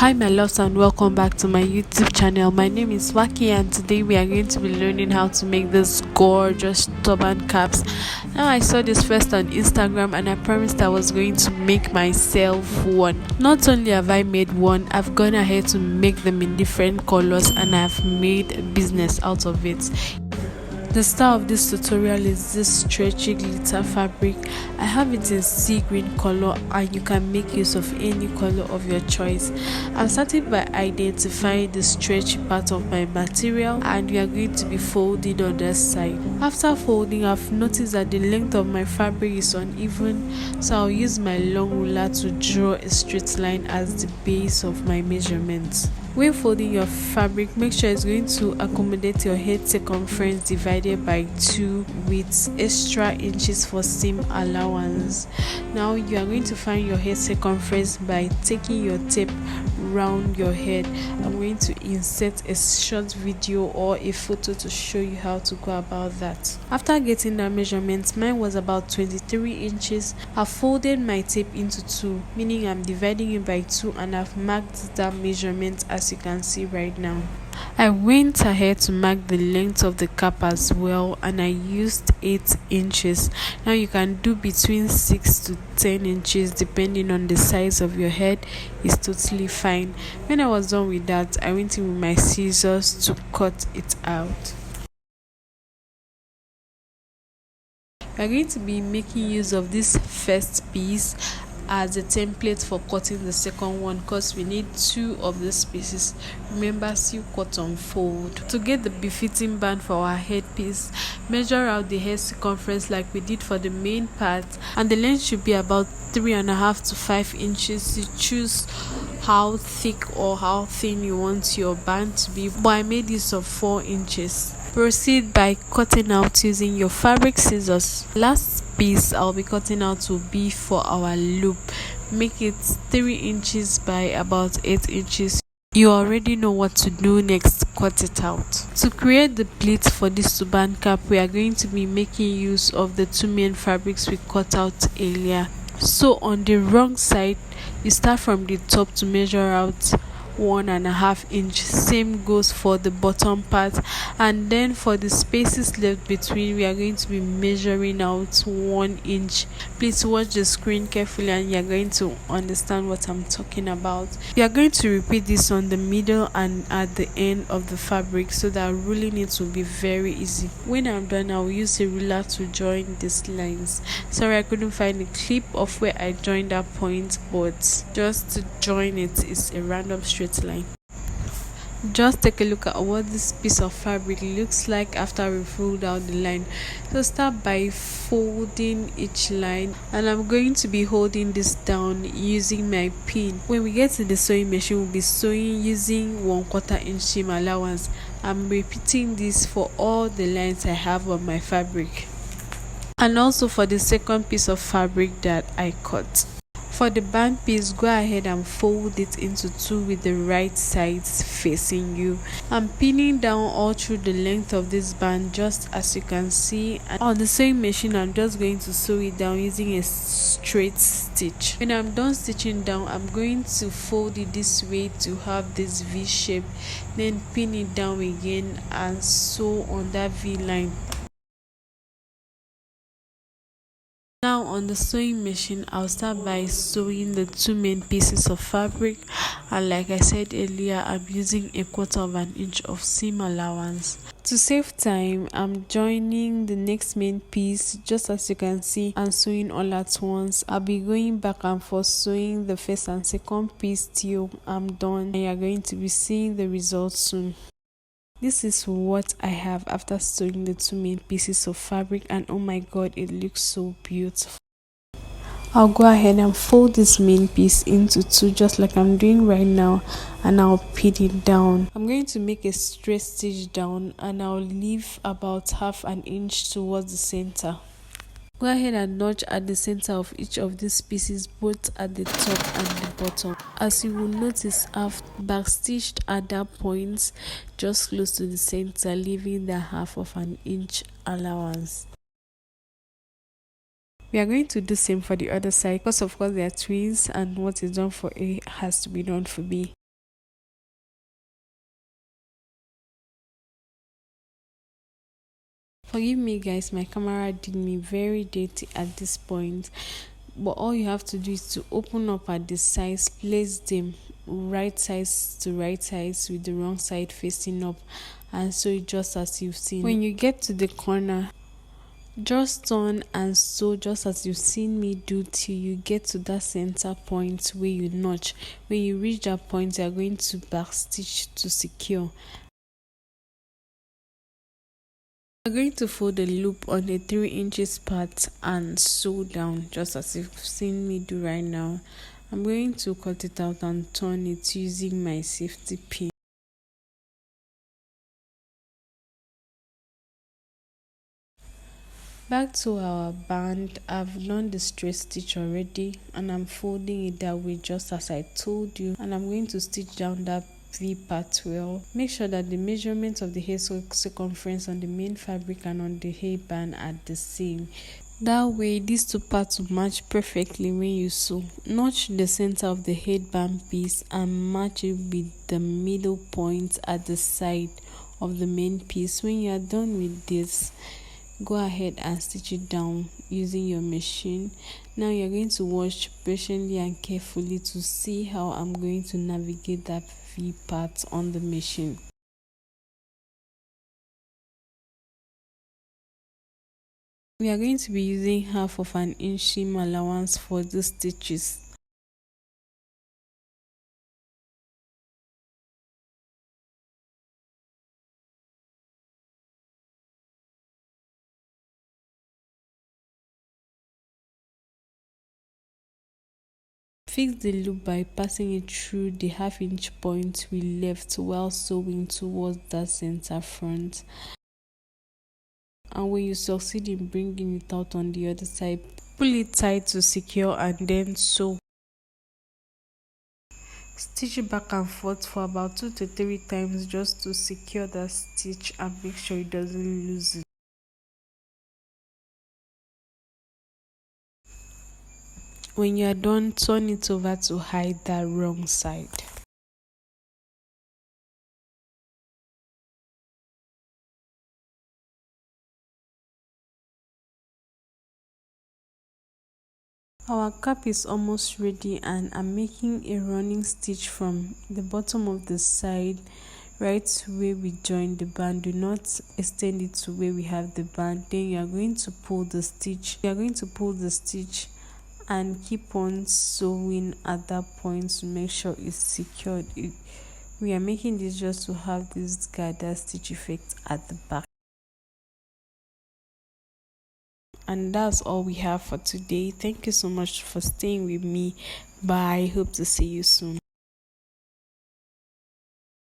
Hi my loves, and welcome back to my YouTube channel. My name is Waki, and today we are going to be learning how to make this gorgeous turban caps. Now, I saw this first on Instagram and I promised I was going to make myself one. Not only have I made one, I've gone ahead to make them in different colors and I've made a business out of it. The style of this tutorial is this stretchy glitter fabric. I have it in sea green color and you can make use of any color of your choice. I'm starting by identifying the stretchy part of my material, and we are going to be folding on this side. After folding, I've noticed that the length of my fabric is uneven, so I'll use my long ruler to draw a straight line as the base of my measurements. When folding your fabric, make sure it's going to accommodate your head circumference divided by 2 with extra inches for seam allowance. Now you are going to find your head circumference by taking your tape round your head. I'm going to insert a short video or a photo to show you how to go about that. After getting that measurement, mine was about 23 inches. I've folded my tape into 2, meaning I'm dividing it by 2, and I've marked that measurement as you can see right now. I went ahead to mark the length of the cap as well, and I used 8 inches. Now you can do between 6 to 10 inches depending on the size of your head. It's totally fine. When I was done with that, I went in with my scissors to cut it out. We are going to be making use of this first piece as a template for cutting the second one, because we need 2 of these pieces. Remember, sew, cut, unfold. To get the befitting band for our headpiece, measure out the head circumference like we did for the main part, and the length should be about 3.5 to 5 inches. You choose how thick or how thin you want your band to be, but I made use of 4 inches. Proceed by cutting out using your fabric scissors. Last piece I'll be cutting out will be for our loop. Make it 3 inches by about 8 inches. You already know what to do next. Cut it out. To create the pleats for this turban cap, we are going to be making use of the 2 main fabrics we cut out earlier. So on the wrong side, you start from the top to measure out 1.5 inch. Same goes for the bottom part, and then for the spaces left between, we are going to be measuring out 1 inch. Please watch the screen carefully and you are going to understand what I'm talking about. We are going to repeat this on the middle and at the end of the fabric, so that ruling it will be very easy. When I'm done, I will use a ruler to join these lines. Sorry, I couldn't find a clip of where I joined that point, but just to join it is a random straight line. Just take a look at what this piece of fabric looks like after we fold out the line. So start by folding each line, and I'm going to be holding this down using my pin. When we get to the sewing machine, we'll be sewing using 1/4 inch seam allowance. I'm repeating this for all the lines I have on my fabric, and also for the second piece of fabric that I cut. For the band piece, go ahead and fold it into 2 with the right sides facing you. I'm pinning down all through the length of this band, just as you can see. And on the sewing machine, I'm just going to sew it down using a straight stitch. When I'm done stitching down, I'm going to fold it this way to have this V shape, then pin it down again and sew on that V line. Now on the sewing machine, I'll start by sewing the 2 main pieces of fabric, and like I said earlier, I'm using 1/4 inch of seam allowance. To save time, I'm joining the next main piece, just as you can see, and sewing all at once. I'll be going back and forth sewing the first and second piece till I'm done, and you're going to be seeing the results soon. This is what I have after sewing the 2 main pieces of fabric, and oh my god, it looks so beautiful. I'll go ahead and fold this main piece into 2 just like I'm doing right now, and I'll pin it down. I'm going to make a straight stitch down, and I'll leave about 1/2 inch towards the center. Go ahead and notch at the center of each of these pieces, both at the top and the bottom. As you will notice, I've backstitched at that point just close to the center, leaving the 1/2 inch allowance. We are going to do the same for the other side, because of course they are twins, and what is done for A has to be done for B. Forgive me guys, my camera did me very dirty at this point, but all you have to do is to open up at the sides, place them right sides to right sides with the wrong side facing up, and sew it just as you've seen. When you get to the corner, just turn and sew just as you've seen me do till you get to that center point where you notch. When you reach that point, you are going to back stitch to secure. We're going to fold the loop on the 3 inches part and sew down just as you've seen me do right now. I'm going to cut it out and turn it using my safety pin. Back to our band, I've done the straight stitch already and I'm folding it that way just as I told you, and I'm going to stitch down that V part well. Make sure that the measurement of the hair circumference on the main fabric and on the hairband are the same. That way these two parts will match perfectly when you sew. Notch the center of the headband piece and match it with the middle point at the side of the main piece. When you are done with this, go ahead and stitch it down using your machine. Now you're going to watch patiently and carefully to see how I'm going to navigate that V part on the machine. We are going to be using half of an inch seam allowance for the stitches. Fix the loop by passing it through the half-inch point we left while sewing towards that center front. And when you succeed in bringing it out on the other side, pull it tight to secure and then sew. Stitch it back and forth for about 2 to 3 times just to secure the stitch and make sure it doesn't loosen. When you are done, turn it over to hide that wrong side. Our cap is almost ready and I'm making a running stitch from the bottom of the side right where we join the band. Do not extend it to where we have the band. Then you are going to pull the stitch. You are going to pull the stitch and keep on sewing at that point to make sure it's secured. We are making this just to have this guided stitch effect at the back. And that's all we have for today. Thank you so much for staying with me. Bye. Hope to see you soon.